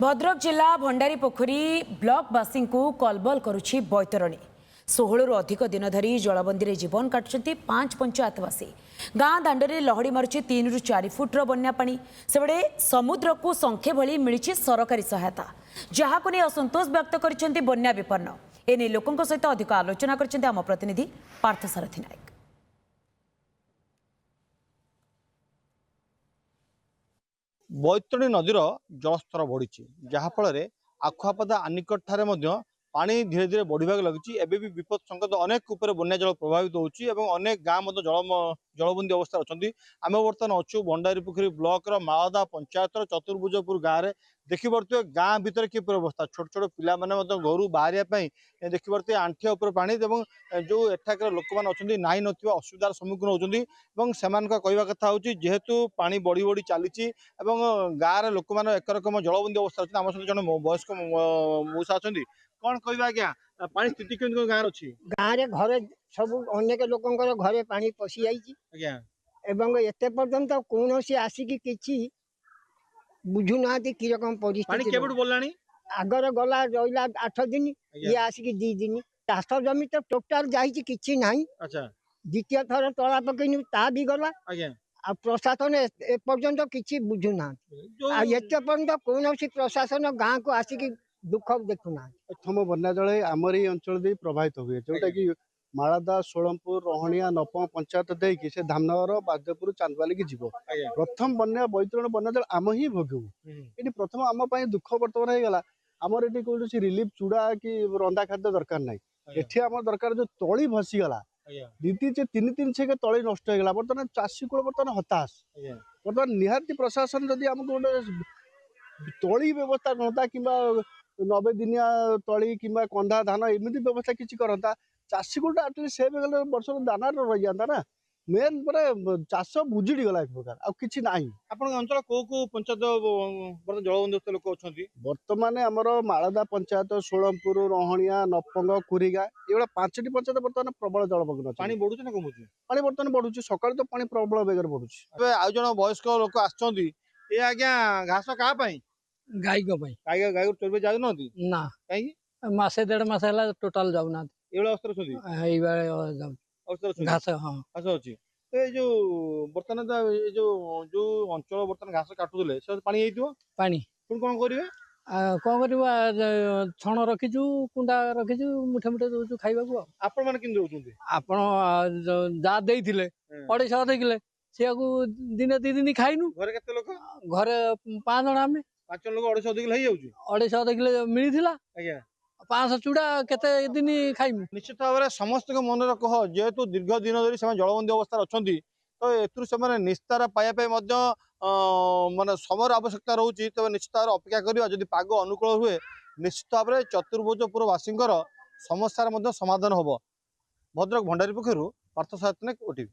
भद्रक जिला भंडारी पोखरी ब्लॉकवासी को कलबल करुछि बैतरणी 16 रु अधिक दिन धरी जलबंदी रे जीवन काटुछंती 5 पंचायतवासी। गाँ दांडरे लहड़ी मारुछि 3 रु 4 फुट्र बन्या पानी। सेबडे समुद्र को संख्या भली मिलिछि सरकारी सहायता, जहाको ने असंतोष व्यक्त करिसेंती बन्या विपन्न। एने लोकंक सहित अधिक आलोचना करिसेंती आम प्रतिनिधि पार्थसारथी नायक। बैतरणी नदीर जलस्तर बढ़ी जहाँफल आखुआपदा आनिकट ठारे पानी धीरे धीरे बढ़ा लगी। एवं भी विपद संकेत अनेक बन्या जल प्रभावित होची अनेक गाँव जलबंदी अवस्था अच्छा। आम बर्तमान अच्छु भंडारी पोखरी ब्लॉक माळदा पंचायत चतुर्भुजपुर गाँव में देखिपे गाँ भितर किपर अवस्था। छोट छोट पिला घर बाहर देखिपे आंठिया उपर पानी जो एठाकर लोक मैंने नाई असुविधार सम्मुखीन होती। कहवा कथा हूँ जेहेतु पानी बढ़ी बढ़ी चली गाँव लोक मैंने एक रकम जलबंदी अवस्था अच्छे। आम सहित जन वयस्क मौसा अच्छा कौन कहवा आज्ञा पानी स्थिति केमती गाँव अच्छी गाँव रे घरे सब अनेक लोकंकर घरे पानी पशि जाइए एते पर्यंत कौन आसिकी किछि बुझु ना कि रकम परिस्थिति आगर गला रहा 8 दिन ये आसिकी 2 दिन चाष जमी तो टोटाल जाइए किछि नाही। द्वितीय थर तला पकईनु ता भी गला आ प्रशासन एपर्यंत किछि बुझु ना एते पर्यंत कौन प्रशासन गाँव को आसिकी दुख देखुना। प्रथम बन्या जल आमरी अंचल दे प्रभावित हुए जोटा कि माळदा सोलमपुर रोहणिया नपम पंचायत देकी से धामनगर बाजपुर चांदवाली की जीव प्रथम बन्या बैतरण बन्या जल आम ही भोगू ये प्रथम आम दुख बर्तमान होगा। आमर ये कौन रिलीफ चूड़ा कि रंधा खाद्य दरकार ना एठी आम दरकार जो तली भसीगला 2-3 छेक तली नष्ट होगा। बर्तमान चाषी कूल बर्तमान हताश बर्तमान निहाती प्रशासन जदि आमको गोटे तली व्यवस्था करता कि 90 दिनिया तली कि कंधा धान एमती व्यवस्था किसी करता चाषी को आटलिस्ट सेव गले वर्ष दाना रही जाता ना। मेन पर चाष बुजुड़ी गला एक प्रकार आ किछि नाही। आपन अंचल को पंचायत जलबंदी लोक अच्छा बर्तमान आमर माळदा पंचायत सोलमपुर रोहणिया नपंग कुरीगा ये 5टी पंचायत बर्तमान प्रबल जलमग्न पानी बढ़ुचे ना कमुचे पानी बर्तमान बढ़ुची सकाळ तो पानी प्रबल बेगर बढ़ुची। आउ जन वयस्क लोक आछंती ए आज्ञा घास का पाई गाई को गाई गाई चोरबे जाउ नथि ना काई मासे 1.5 मास हला टोटल जाउ ना एवला अवस्था छथि एई बारे जाउ अवस्था छथि घास हां घास अछि। ए जो बर्तन जो जो अंचल बर्तन घास काटुले से पानी हेइतो पानी पुन कोन करिवे कौन करवा छण रखीचु कुंडा रखीचु मुठे मुठे दउचु खाइबा को। आपण माने किन दउचुंती आपण जा देइथिले 250 देइले सेयाकू दिने 2 दिन खाइनु। घरे केते लोक घरे 5 जण आमे 5 लोक 250 देइले हई जाउची 250 देखिले मिलिथिला आज्ञा 500 चूड़ा केते दिन खाइमु। निश्चित भाव समस्त मन रख जेहेतु दीर्घ दिन धरी से जलबंदी अवस्था अच्छा तो ए निस्तार पाइबा माने समय आवश्यकता रोचे तब निश्चित भाव अपेक्षा करवा जदि पाग अनुकूल हुए निश्चित भाव चतुर्भुजपुरवासी समस्यार समाधान हम। भद्रक भंडारी पोखरी पार्थसारथी नायक, ओटीवी।